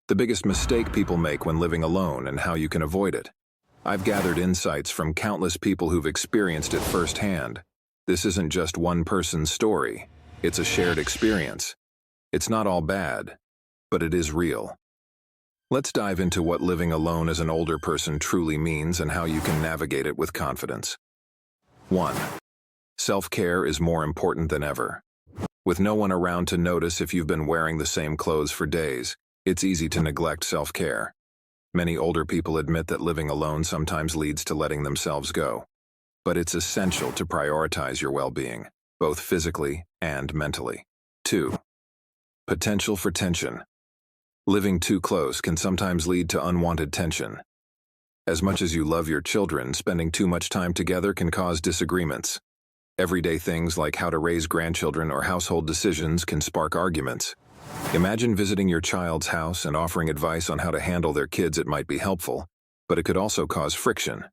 the biggest mistake people make when living alone and how you can avoid it. I've gathered insights from countless people who've experienced it firsthand. This isn't just one person's story. It's a shared experience. It's not all bad, but it is real. Let's dive into what living alone as an older person truly means and how you can navigate it with confidence. 1. Self-care is more important than ever. With no one around to notice if you've been wearing the same clothes for days, it's easy to neglect self-care. Many older people admit that living alone sometimes leads to letting themselves go. But it's essential to prioritize your well-being, both physically and mentally. 2. Potential for tension. Living too close can sometimes lead to unwanted tension. As much as you love your children, spending too much time together can cause disagreements. Everyday things like how to raise grandchildren or household decisions can spark arguments. Imagine visiting your child's house and offering advice on how to handle their kids. It might be helpful, but it could also cause friction.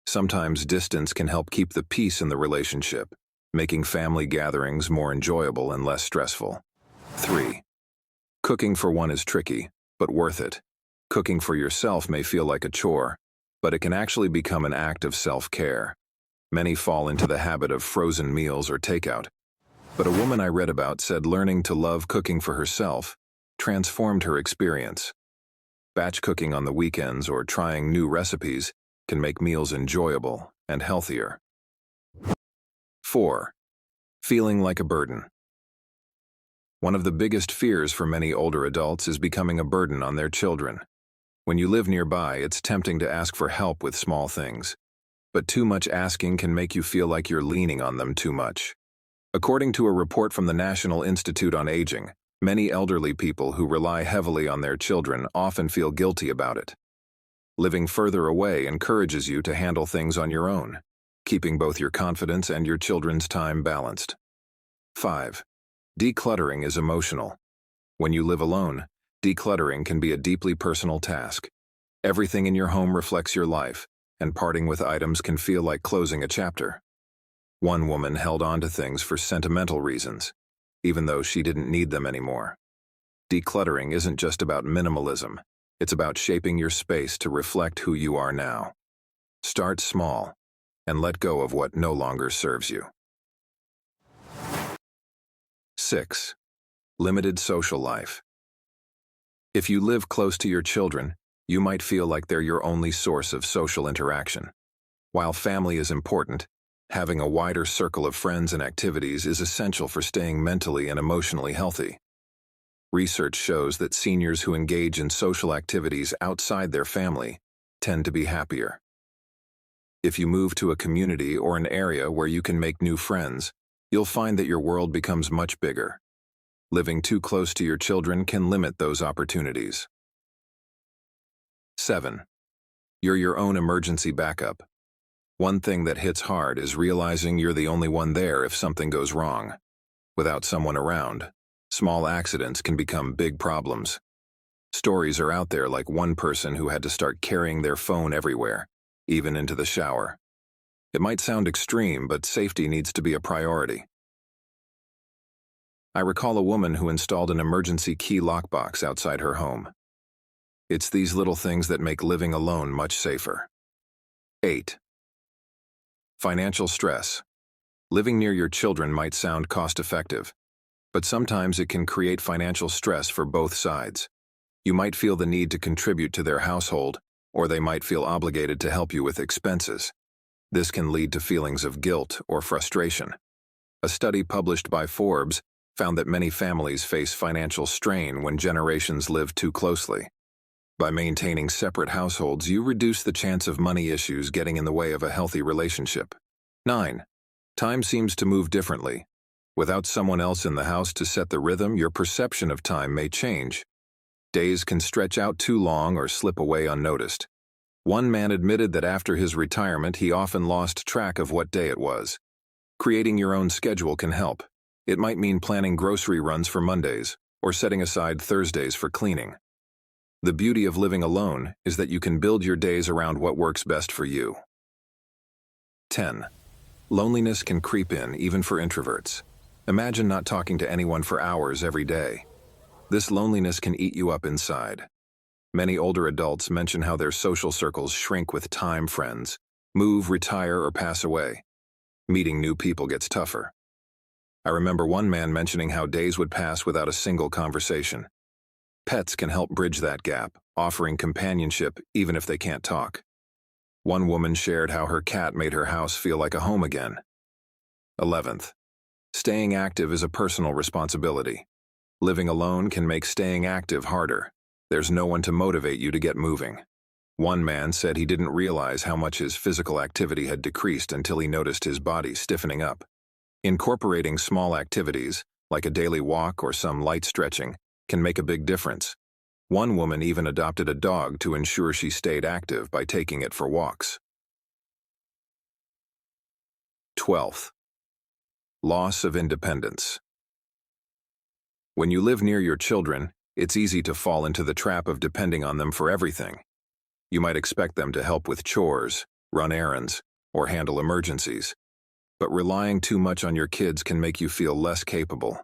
Sometimes distance can help keep the peace in the relationship, making family gatherings more enjoyable and less stressful. 3. Cooking for one is tricky, but worth it. Cooking for yourself may feel like a chore, but it can actually become an act of self-care. Many fall into the habit of frozen meals or takeout. But a woman I read about said learning to love cooking for herself transformed her experience. Batch cooking on the weekends or trying new recipes can make meals enjoyable and healthier. 4. Feeling like a burden. One of the biggest fears for many older adults is becoming a burden on their children. When you live nearby, it's tempting to ask for help with small things. But too much asking can make you feel like you're leaning on them too much. According to a report from the National Institute on Aging, many elderly people who rely heavily on their children often feel guilty about it. Living further away encourages you to handle things on your own, keeping both your confidence and your children's time balanced. 5. Decluttering is emotional. When you live alone, decluttering can be a deeply personal task. Everything in your home reflects your life, and parting with items can feel like closing a chapter. One woman held on to things for sentimental reasons, even though she didn't need them anymore. Decluttering isn't just about minimalism, it's about shaping your space to reflect who you are now. Start small, and let go of what no longer serves you. 6. Limited social life. If you live close to your children, you might feel like they're your only source of social interaction. While family is important, having a wider circle of friends and activities is essential for staying mentally and emotionally healthy. Research shows that seniors who engage in social activities outside their family tend to be happier. If you move to a community or an area where you can make new friends, you'll find that your world becomes much bigger. Living too close to your children can limit those opportunities. 7. You're your own emergency backup. One thing that hits hard is realizing you're the only one there if something goes wrong. Without someone around, small accidents can become big problems. Stories are out there like one person who had to start carrying their phone everywhere, even into the shower. It might sound extreme, but safety needs to be a priority. I recall a woman who installed an emergency key lockbox outside her home. It's these little things that make living alone much safer. 8. Financial stress. Living near your children might sound cost-effective, but sometimes it can create financial stress for both sides. You might feel the need to contribute to their household, or they might feel obligated to help you with expenses. This can lead to feelings of guilt or frustration. A study published by Forbes found that many families face financial strain when generations live too closely. By maintaining separate households, you reduce the chance of money issues getting in the way of a healthy relationship. 9. Time seems to move differently. Without someone else in the house to set the rhythm, your perception of time may change. Days can stretch out too long or slip away unnoticed. One man admitted that after his retirement, he often lost track of what day it was. Creating your own schedule can help. It might mean planning grocery runs for Mondays, or setting aside Thursdays for cleaning. The beauty of living alone is that you can build your days around what works best for you. 10. Loneliness can creep in, even for introverts. Imagine not talking to anyone for hours every day. This loneliness can eat you up inside. Many older adults mention how their social circles shrink with time. Friends move, retire, or pass away. Meeting new people gets tougher. I remember one man mentioning how days would pass without a single conversation. Pets can help bridge that gap, offering companionship even if they can't talk. One woman shared how her cat made her house feel like a home again. 11th, staying active is a personal responsibility. Living alone can make staying active harder. There's no one to motivate you to get moving. One man said he didn't realize how much his physical activity had decreased until he noticed his body stiffening up. Incorporating small activities, like a daily walk or some light stretching, can make a big difference. One woman even adopted a dog to ensure she stayed active by taking it for walks. 12th, loss of independence. When you live near your children, it's easy to fall into the trap of depending on them for everything. You might expect them to help with chores, run errands, or handle emergencies. But relying too much on your kids can make you feel less capable.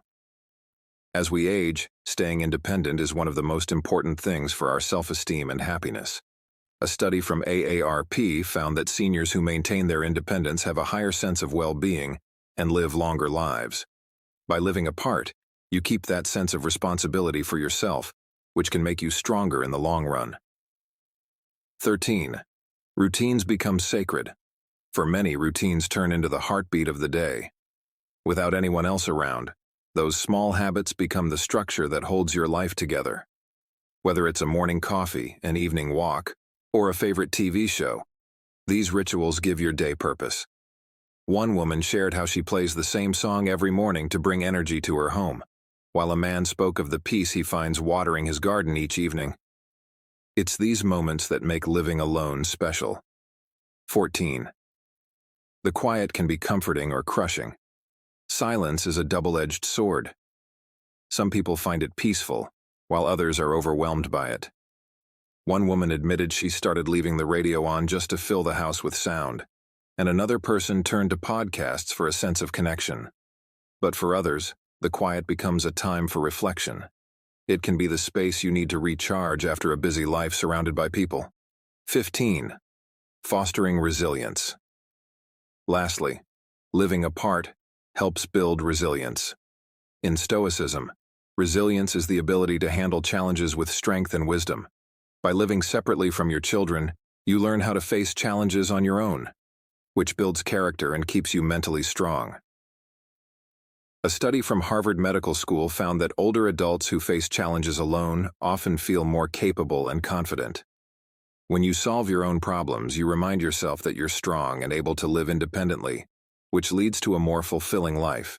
As we age, staying independent is one of the most important things for our self-esteem and happiness. A study from AARP found that seniors who maintain their independence have a higher sense of well-being and live longer lives. By living apart, you keep that sense of responsibility for yourself, which can make you stronger in the long run. 13. Routines become sacred. For many, routines turn into the heartbeat of the day. Without anyone else around, those small habits become the structure that holds your life together. Whether it's a morning coffee, an evening walk, or a favorite TV show, these rituals give your day purpose. One woman shared how she plays the same song every morning to bring energy to her home, while a man spoke of the peace he finds watering his garden each evening. It's these moments that make living alone special. 14. The quiet can be comforting or crushing. Silence is a double-edged sword. Some people find it peaceful, while others are overwhelmed by it. One woman admitted she started leaving the radio on just to fill the house with sound, and another person turned to podcasts for a sense of connection. But for others, the quiet becomes a time for reflection. It can be the space you need to recharge after a busy life surrounded by people. 15. Fostering resilience. Lastly, living apart helps build resilience. In Stoicism, resilience is the ability to handle challenges with strength and wisdom. By living separately from your children, you learn how to face challenges on your own, which builds character and keeps you mentally strong. A study from Harvard Medical School found that older adults who face challenges alone often feel more capable and confident. When you solve your own problems, you remind yourself that you're strong and able to live independently, which leads to a more fulfilling life.